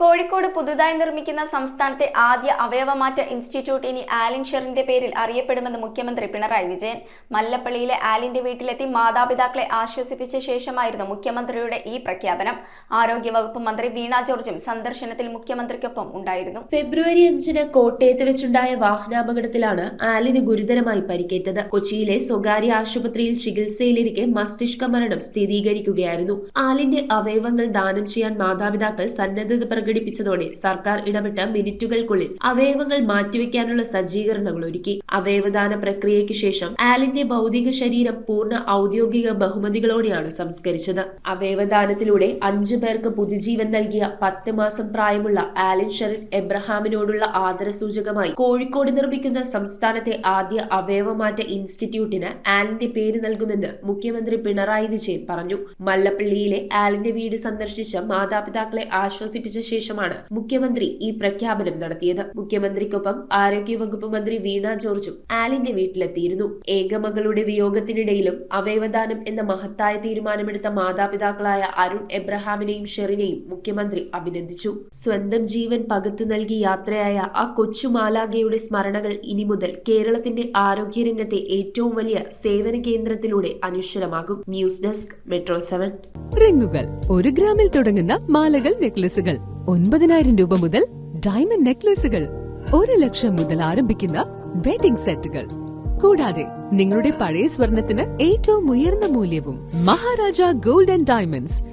കോഴിക്കോട് പുതുതായി നിർമ്മിക്കുന്ന സംസ്ഥാനത്തെ ആദ്യ അവയവമാറ്റ ഇൻസ്റ്റിറ്റ്യൂട്ട് ഇനി ആലിൻ ഷെറിന്റെ പേരിൽ അറിയപ്പെടുമെന്ന് മുഖ്യമന്ത്രി പിണറായി വിജയൻ. മല്ലപ്പള്ളിയിലെ ആലിന്റെ വീട്ടിലെത്തി മാതാപിതാക്കളെ ആശ്വസിപ്പിച്ച ശേഷമായിരുന്നു മുഖ്യമന്ത്രിയുടെ ഈ പ്രഖ്യാപനം. ആരോഗ്യവകുപ്പ് മന്ത്രി വീണ ജോർജും സന്ദർശനത്തിൽ മുഖ്യമന്ത്രിക്കൊപ്പം ഉണ്ടായിരുന്നു. ഫെബ്രുവരി 5-ന് കോട്ടയത്ത് വെച്ചുണ്ടായ വാഹനാപകടത്തിലാണ് ആലിന് ഗുരുതരമായി പരിക്കേറ്റത്. കൊച്ചിയിലെ സ്വകാര്യ ആശുപത്രിയിൽ ചികിത്സയിലിരിക്കെ മസ്തിഷ്ക മരണം സ്ഥിരീകരിക്കുകയായിരുന്നു. ആലിന്റെ അവയവങ്ങൾ ദാനം ചെയ്യാൻ മാതാപിതാക്കൾ സന്നദ്ധത പ്രകടിപ്പിച്ചതോടെ സർക്കാർ ഇടപെട്ട മിനിറ്റുകൾക്കുള്ളിൽ അവയവങ്ങൾ മാറ്റിവെക്കാനുള്ള സജ്ജീകരണങ്ങൾ ഒരുക്കി. അവയവദാന പ്രക്രിയയ്ക്ക് ശേഷം ആലിന്റെ ഭൗതിക ശരീരം പൂർണ്ണ ഔദ്യോഗിക ബഹുമതികളോടെയാണ് സംസ്കരിച്ചത്. അവയവദാനത്തിലൂടെ 5 പേർക്ക് പുതുജീവൻ നൽകിയ 10 മാസം പ്രായമുള്ള ആലിൻ ഷെറിൻ എബ്രഹാമിനോടുള്ള ആദരസൂചകമായി കോഴിക്കോട് നിർമ്മിക്കുന്ന സംസ്ഥാനത്തെ ആദ്യ അവയവമാറ്റ ഇൻസ്റ്റിറ്റ്യൂട്ടിന് ആലിന്റെ പേര് നൽകുമെന്ന് മുഖ്യമന്ത്രി പിണറായി വിജയൻ പറഞ്ഞു. മല്ലപ്പള്ളിയിലെ ആലിന്റെ വീട് സന്ദർശിച്ച മാതാപിതാക്കളെ ആശ്വസിപ്പിച്ച ശേഷമാണ് മുഖ്യമന്ത്രി ഈ പ്രഖ്യാപനം നടത്തിയത്. മുഖ്യമന്ത്രിക്കൊപ്പം ആരോഗ്യവകുപ്പ് മന്ത്രി വീണ ജോർജും ആലിന്റെ വീട്ടിലെത്തിയിരുന്നു. ഏകമകളുടെ വിയോഗത്തിനിടയിലും അവയവദാനം എന്ന മഹത്തായ തീരുമാനമെടുത്ത മാതാപിതാക്കളായ അരുൺ എബ്രഹാമിനെയും ഷെറിനെയും മുഖ്യമന്ത്രി അഭിനന്ദിച്ചു. സ്വന്തം ജീവൻ പകർത്തു നൽകി യാത്രയായ ആ കൊച്ചു മാലാഖയുടെ സ്മരണകൾ ഇനി മുതൽ കേരളത്തിന്റെ ആരോഗ്യരംഗത്തെ ഏറ്റവും വലിയ സേവന കേന്ദ്രത്തിലൂടെ അനശ്വരമാകും. News desk metro 7. റിങ്ങുകൾ 1 ഗ്രാമിൽ തുടങ്ങുന്ന മാലകൾ, നെക്ലസുകൾ 9,000 രൂപ മുതൽ ഡയമണ്ട് നെക്ലസുകൾ 1 ലക്ഷം മുതൽ ആരംഭിക്കുന്ന വെഡിംഗ് സെറ്റുകൾ. കൂടാതെ നിങ്ങളുടെ പഴയ സ്വർണത്തിന് ഏറ്റവും ഉയർന്ന മൂല്യവും. Maharaja gold and diamonds,